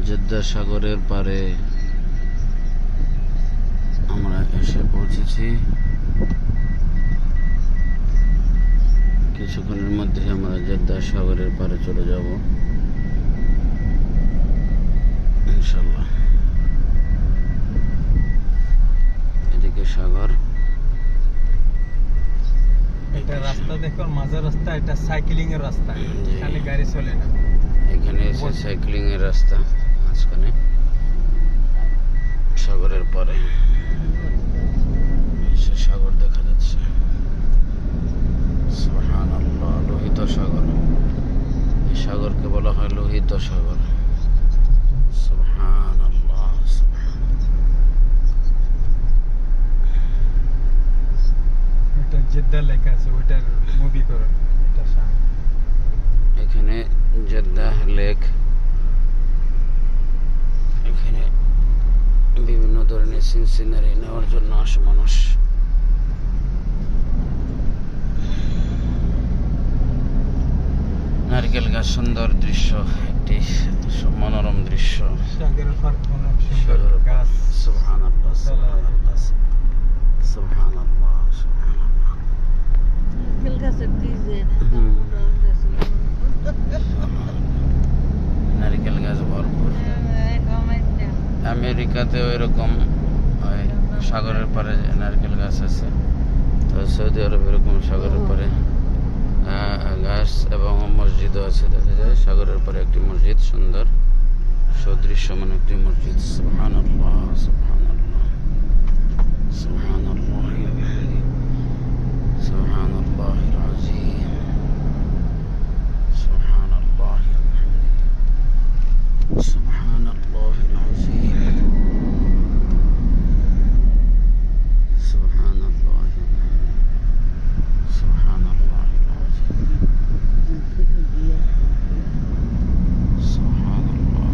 Jeddah সাগরের পারে আমরা এসে পৌঁছেছি। কিছুক্ষণের মধ্যে আমরা জেদ্দা সাগরের পারে চলে যাব ইনশাল্লাহ। এদিকে সাগর, এটা রাস্তা দেখো, মাঝের রাস্তা, এটা সাইক্লিং এর রাস্তা, এখানে গাড়ি চলে না। এখানে এসে সাইক্লিং এর রাস্তা, মাঝখানে সাগরের পরে সে সাগর দেখা যাচ্ছে। সুবহানাল্লাহ, লোহিত সাগর। এই সাগরকে বলা হয় লোহিত সাগর। সুবহানাল্লাহ, এটা জেদ্দা লেখা আছে, ওইটার মুভি করো। এটা সামনে এখানে জেদ্দা লেক। এখানে বিভিন্ন ধরনের সিনারি নেওয়ার জন্য আসে মানুষ। নারকেল গাছ, সুন্দর দৃশ্য, একটি মনোরম দৃশ্য। সাগরের পার অনেক সুন্দর গাছ। সুবহানাল্লাহ, সুবহানাল্লাহ, সুবহানাল্লাহ, সুবহানাল্লাহ। নারকেল গাছ ভরপুর। আমেরিকাতেও এরকম সাগরের পারে নারকেল গাছ আছে, তো সৌদি আরব এরকম সাগরের পারে গাছ এবং মসজিদও আছে। দেখা যায় সাগরের পারে একটি মসজিদ, সুন্দর সদৃশ্যমান একটি মসজিদ। সুবহানাল্লাহ, সুবহানাল্লাহ, সুবহানাল্লাহ, সুবহানাল্লাহিল আযীম, সুবহানাল্লাহি ওয়া বিহামদিহি, সুবহানাল্লাহিল আযীম, সুবহানাল্লাহি ওয়া বিহামদিহি, সুবহানাল্লাহিল আযীম, সুবহানাল্লাহ,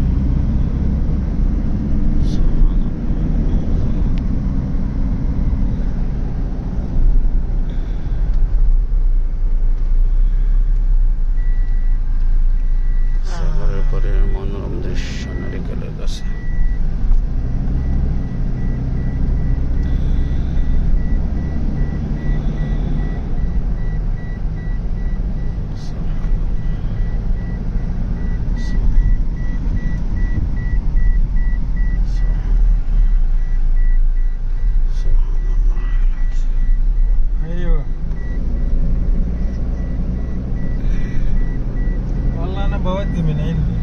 সাগরের পরে মনোরম দৃশ্য নারিকেলের কাছে। ايوه والله انا بودي من عندي.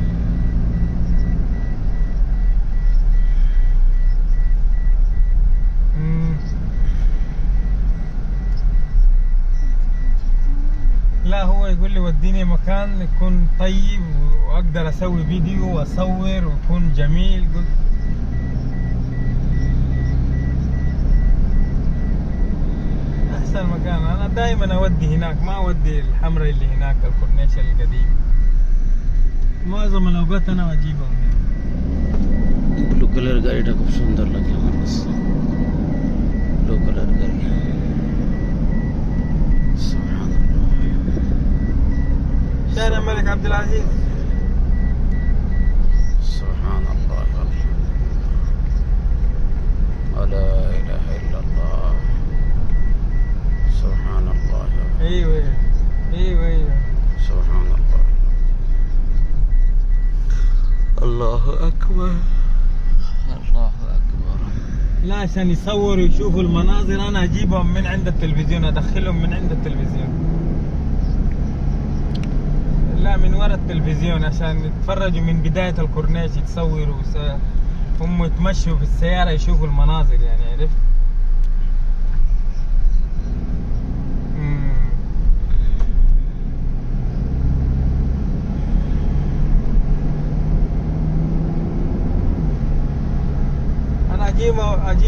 لا هو يقول لي وديني مكان يكون طيب واقدر اسوي فيديو واصور ويكون جميل. قلت احسن مكان، انا دائما اودي هناك، ما اودي الحمراء اللي هناك الكورنيش القديم. معظم الاوقات انا اجيبهم هنا. ব্লু কালার গাড়িটা খুব সুন্দর লাগে আমার কাছে, ব্লু কালার গাড়ি। সুবহানাল্লাহ। شارع الملك عبد العزيز. সুবহানাল্লাহ, আলহামদুলিল্লাহ, ওয়া লা ইলাহা ইল্লাল্লাহ, সুবহানাল্লাহ, ايوه ايوه ايوه সুবহানাল্লাহ, আল্লাহু আকবার, আল্লাহু আকবার। لا عشان يصوروا يشوفوا المناظر انا اجيبهم من عند التلفزيون، ادخلهم من عند التلفزيون، لا من ورا التلفزيون عشان يتفرجوا من بداية الكورنيش، يتصوروا هم يتمشوا في السيارة يشوفوا المناظر، يعني عرفت. انا اجيب